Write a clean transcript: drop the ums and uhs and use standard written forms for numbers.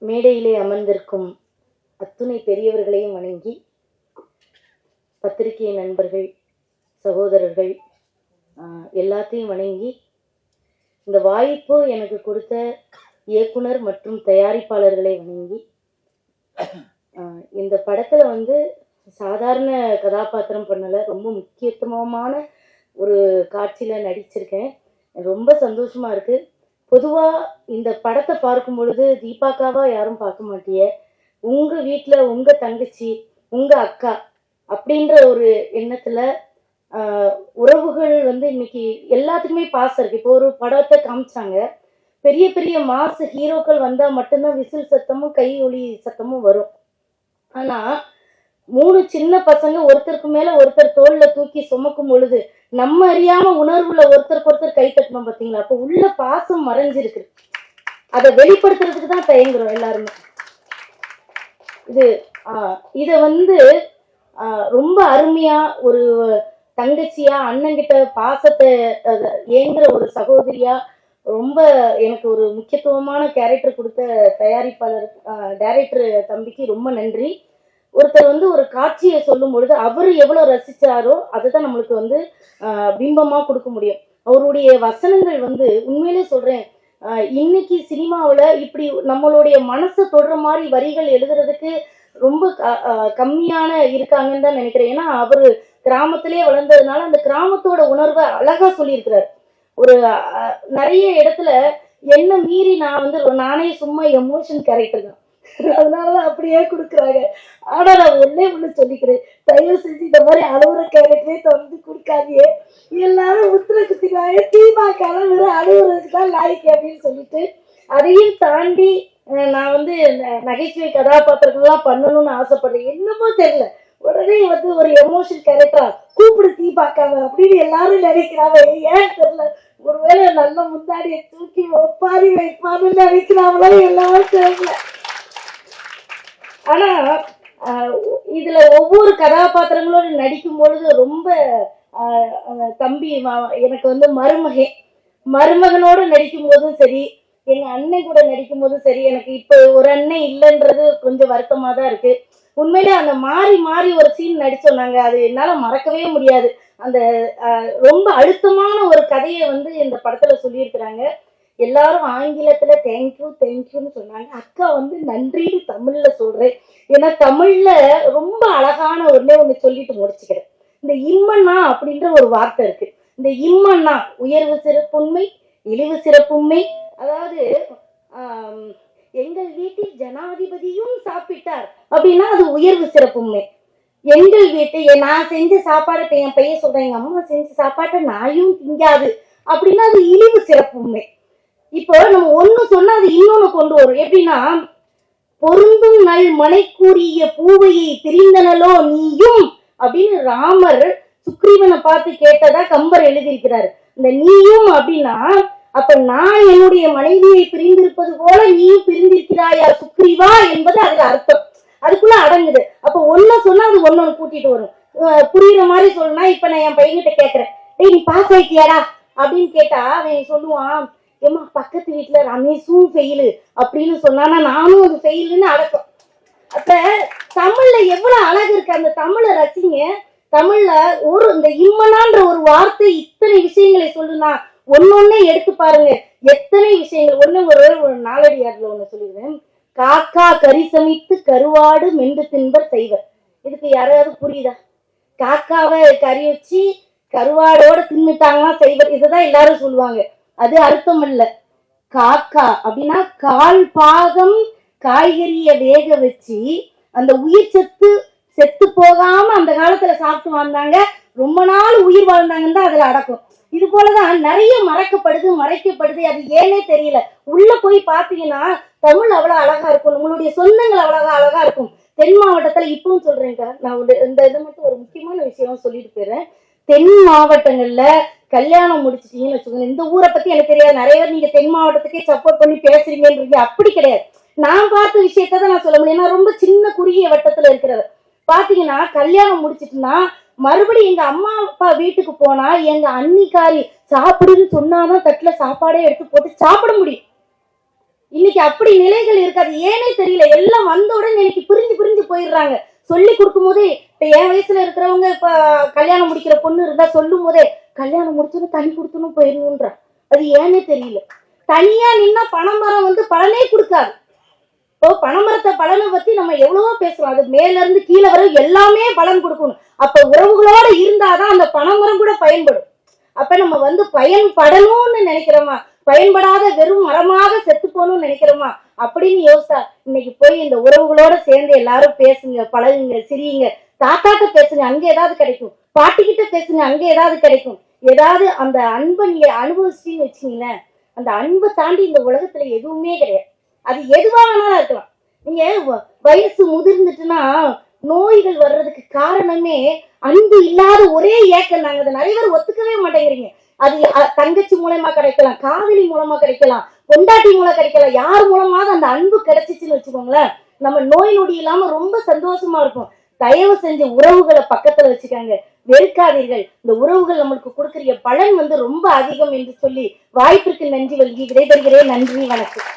மேடையிலே அமர்ந்திருக்கும் அத்துணை பெரியவர்களையும் வணங்கி, பத்திரிகை நண்பர்கள், சகோதரர்கள் எல்லாத்தையும் வணங்கி, இந்த வாய்ப்பு எனக்கு கொடுத்த இயக்குனர் மற்றும் தயாரிப்பாளர்களை வணங்கி, இந்த படத்துல சாதாரண கதாபாத்திரம் பண்ணல, ரொம்ப முக்கியத்துவமான ஒரு காட்சியில நடிச்சிருக்கேன். ரொம்ப சந்தோஷமா இருக்கு. பொதுவா இந்த படத்தை பார்க்கும் பொழுது தீபாக்காவா யாரும் பார்க்க மாட்டீங்க, உங்க வீட்டுல உங்க தங்கச்சி, உங்க அக்கா அப்படின்ற ஒரு எண்ணத்துல உறவுகள் இன்னைக்கு எல்லாத்துக்குமே பாசம் இருக்கு. இப்போ ஒரு படத்தை காமிச்சாங்க, பெரிய பெரிய மாசு ஹீரோக்கள் வந்தா மட்டும்தான் விசில் சத்தமும் கை ஒலி சத்தமும் வரும். ஆனா 3 சின்ன பசங்க ஒருத்தருக்கு மேல ஒருத்தர் தோல்ல தூக்கி சுமக்கும் பொழுது நம்ம அறியாம உணர்வுல ஒருத்தருக்கு ஒருத்தர் கை தட்டணும் பாத்தீங்களா? அப்ப உள்ள பாசம் மறைஞ்சிருக்கு. அதை வெளிப்படுத்துறதுக்கு தான் தயங்குறோம் எல்லாருமே. இத ரொம்ப அருமையா ஒரு தங்கச்சியா, அண்ணன்கிட்ட பாசத்தை ஏங்குற ஒரு சகோதரியா, ரொம்ப எனக்கு ஒரு முக்கியத்துவமான கேரக்டர் கொடுத்த தயாரிப்பாளர் டைரக்டர் தம்பிக்கு ரொம்ப நன்றி. ஒருத்தர் ஒரு காட்சியை சொல்லும் பொழுது அவரு எவ்வளவு ரசிச்சாரோ அதுதான் நம்மளுக்கு பிம்பமா கொடுக்க முடியும். அவருடைய வசனங்கள் உண்மையிலே சொல்றேன், இன்னைக்கு சினிமாவில் இப்படி நம்மளுடைய மனசை தொடுற மாதிரி வரிகள் எழுதுறதுக்கு ரொம்ப கம்மியான இருக்காங்கன்னு தான் நினைக்கிறேன். ஏன்னா அவரு கிராமத்திலே வளர்ந்ததுனால அந்த கிராமத்தோட உணர்வை அழகா சொல்லியிருக்கிறார். ஒரு நிறைய இடத்துல என்ன மீறி நானே சும்மா எமோஷன் கேரக்டர் தான், அதனாலதான் அப்படியே கொடுக்குறாங்க. ஆனா நான் ஒண்ணு சொல்லிக்கிறேன், தயவு செஞ்சு இந்த மாதிரி அழுகுற கேரக்டரே தொடர்ந்து கொடுக்காதே. எல்லாரும் உத்தர குத்திக்காக தீபாக்க வெறும் அழுகுறதுக்கு தான் லாய்க்கு அப்படின்னு சொல்லிட்டு, அதையும் தாண்டி நான் நகைச்சுவை கதாபாத்திரங்கள்லாம் பண்ணணும்னு ஆசைப்படுறேன். என்னமோ தெரியல, உடனே ஒரு எமோஷன் கேரக்டரா கூப்பிடு தீபாக்காம அப்படின்னு எல்லாரும் நினைக்கிறாங்க. ஏன் தெரியல, ஒருவேளை நல்ல முந்தாடியை தூக்கி ஒப்பாரி வைப்பான்னு நினைக்கிறாங்களோ எல்லாரும் தெரியல. ஆனா இதுல ஒவ்வொரு கதாபாத்திரங்களோட நடிக்கும் பொழுது ரொம்ப தம்பி எனக்கு மருமகனோட நடிக்கும் போதும் சரி, எங்க அண்ணன் கூட நடிக்கும் போதும் சரி, எனக்கு இப்ப ஒரு அண்ணன் இல்லைன்றது கொஞ்சம் வருத்தமா தான் இருக்கு. உண்மையிலே அந்த மாறி மாறி ஒரு சீன் நடிச்சோம் நாங்க, அது என்னால மறக்கவே முடியாது. அந்த ரொம்ப அழுத்தமான ஒரு கதையை இந்த படத்துல சொல்லியிருக்கிறாங்க. எல்லாரும் ஆங்கிலத்துல தேங்க்யூ தேங்க்யூன்னு சொன்னாங்க. அக்கா நன்றின்னு தமிழ்ல சொல்றேன். ஏன்னா தமிழ்ல ரொம்ப அழகான ஒண்ணு சொல்லிட்டு முடிச்சுக்கிறேன். இந்த இம்மண்ணா அப்படின்ற ஒரு வார்த்தை இருக்கு. இந்த இம்மண்ணா உயர்வு சிறப்புண்மை, இழிவு சிறப்புண்மை. அதாவது எங்கள் வீட்டில் ஜனாதிபதியும் சாப்பிட்டார் அப்படின்னா அது உயர்வு சிறப்புண்மை. எங்கள் வீட்டு நான் செஞ்ச சாப்பாடு என் பையன் சொல்றேன், எங்க அம்மா செஞ்ச சாப்பாட்டை நாயும் திங்காது அப்படின்னா அது இழிவு சிறப்புண்மை. இப்போ நம்ம ஒண்ணு சொன்னா அது இன்னொன்னு கொண்டு வரும். எப்படின்னா, பொருந்தும் நல் மனை கூறிய பூவையை பிரிந்தனலோ நீயும் அப்படின்னு ராமர் சுக்ரீவனை பார்த்து கேட்டதா கம்பர் எழுதியிருக்கிறாரு. இந்த நீயும் அப்படின்னா, அப்ப நான் என்னுடைய மனைவியை பிரிந்திருப்பது போல நீயும் பிரிந்திருக்கிறாயா சுக்ரீவா என்பது அதுல அர்த்தம், அதுக்குள்ள அடங்குது. அப்ப ஒண்ணு சொன்னா அது ஒன்னொன்னு கூட்டிட்டு வரும். புரியுற மாதிரி சொல்லணும்னா, இப்ப நான் என் பையன்கிட்ட கேட்கிறேன், டேய் நீ பாஸ் ஆயிட்டியாடா அப்படின்னு கேட்டா அவன் சொல்லுவான், ஏமா பக்கத்து வீட்டுல ரமேஷும் ஃபெயிலு அப்படின்னு சொன்னானா நானும் அது ஃபெயிலுன்னு அடக்கம். அப்ப தமிழ்ல எவ்வளவு அழகு இருக்கு, அந்த தமிழை ரசிங்க. தமிழ்ல இந்த இம்மனான்ற ஒரு வார்த்தை இத்தனை விஷயங்களை சொல்லுனா ஒன்னொன்னே எடுத்து பாருங்க, எத்தனை விஷயங்கள். ஒரு நாலடியார்ல ஒண்ணு சொல்லிடுவேன், காக்கா கறி சமைத்து கருவாடு மென்று தின்பர் செய்வர். இதுக்கு யாராவது புரியுதா? காக்காவை கறி வச்சு கருவாடோட தின்னுட்டாங்கன்னா செய்வர், இதுதான் எல்லாரும் சொல்லுவாங்க. அது அர்த்தம் இல்ல. காக்கா அப்படின்னா கால் பாகம் காய்கறிய வேக வச்சு அந்த உயிர் செத்து போகாம அந்த காலத்துல சாப்பிட்டு வந்தாங்க, ரொம்ப நாள் உயிர் வாழ்ந்தாங்கன்னு தான் அதுல அடக்கும். இது போலதான் நிறைய மறைக்கப்படுது. அது ஏனே தெரியல. உள்ள போய் பாத்தீங்கன்னா தமிழ் அவ்வளவு அழகா இருக்கும், நம்மளுடைய சொந்தங்கள் அழகா இருக்கும். தென் மாவட்டத்துல இப்பவும் சொல்றேங்க, நான் இந்த இதை மட்டும் ஒரு முக்கியமான விஷயம் சொல்லிட்டு போயிடுறேன். தென் மாவட்டங்கள்ல கல்யாணம் முடிச்சிட்டீங்கன்னு வச்சுக்கோங்க, இந்த ஊரை பத்தி எனக்கு தெரியாது, நிறைய பேர் நீங்க தென் மாவட்டத்துக்கே சப்போர்ட் பண்ணி பேசுறீங்கன்றீங்க. அப்படி கிடையாது, நான் பார்த்த விஷயத்தான் நான் சொல்ல முடியும். நான் ரொம்ப சின்ன குறுகிய வட்டத்துல இருக்கிறவர். பாத்தீங்கன்னா கல்யாணம் முடிச்சிட்டுனா மறுபடியும் எங்க அம்மா அப்பா வீட்டுக்கு போனா எங்க அன்னிக்காரி சாப்பிடுன்னு சொன்னாதான் தட்டுல சாப்பாடே எடுத்து போட்டு சாப்பிட முடியும். இன்னைக்கு அப்படி நிலைகள் இருக்காது. ஏனே தெரியல. எல்லாம் வந்த உடனே இன்னைக்கு பிரிஞ்சு பிரிஞ்சு போயிடுறாங்க. சொல்லி கொடுக்கும் போதே இப்ப என் வயசுல இருக்கிறவங்க இப்ப கல்யாணம் முடிக்கிற பொண்ணு இருந்தா சொல்லும் போதே கல்யாணம் முடிச்சோன்னு தனி கொடுத்துன்னு போயிடணும்ன்ற. அது ஏனே தெரியல. தனியா நின்னா பனைமரம் வந்து பலனே கொடுக்காது. இப்போ பனைமரத்தை பலனை பத்தி நம்ம எவ்வளவோ பேசுறோம். அது மேல இருந்து கீழே வரை எல்லாமே பலன் கொடுக்கணும். அப்ப உறவுகளோட இருந்தாதான் அந்த பனைமரம் கூட பயன்படும். அப்ப நம்ம வந்து பயன்படணும்னு நினைக்கிறோமா, பயன்படாத வெறும் மரமாக செத்து போகணும்னு நினைக்கிறோமா அப்படின்னு யோசிச்சா இன்னைக்கு போய் இந்த உறவுகளோட சேர்ந்து எல்லாரும் பேசுங்க, பழகுங்க, சிரியுங்க. தாத்தாட்ட பேசுங்க, அங்க ஏதாவது கிடைக்கும். பாட்டிக்கிட்ட பேசுங்க, அங்க ஏதாவது கிடைக்கும். ஏதாவது அந்த அன்பை நீங்க அனுபவிச்சின்னு வச்சீங்களேன், அந்த அன்பை தாண்டி இந்த உலகத்துல எதுவுமே கிடையாது. அது எதுவா வேணாலும் இருக்கலாம். நீங்க வயசு முதிர்ந்துட்டுன்னா நோய்கள் வர்றதுக்கு காரணமே அன்பு இல்லாத ஒரே ஏக்கம். நாங்க அதை நிறைய பேர் ஒத்துக்கவே மாட்டேங்கிறீங்க. அது தங்கச்சி மூலமா கிடைக்கலாம், காதலி மூலமா கிடைக்கலாம், பொண்டாட்டி மூலம் கிடைக்கலாம். யார் மூலமாவது அந்த அன்பு கிடைச்சிச்சுன்னு வச்சுக்கோங்களேன், நம்ம நோய் நொடி இல்லாம ரொம்ப சந்தோஷமா இருக்கும். தயவு செஞ்சு உறவுகளை பக்கத்துல வச்சுக்காங்க, வெறுக்காதீர்கள். இந்த உறவுகள் நம்மளுக்கு கொடுக்குற பலன் வந்து ரொம்ப அதிகம் என்று சொல்லி வாய்ப்பிற்கு நன்றி வழங்கி விடைபெறுகிறேன். நன்றி, வணக்கம்.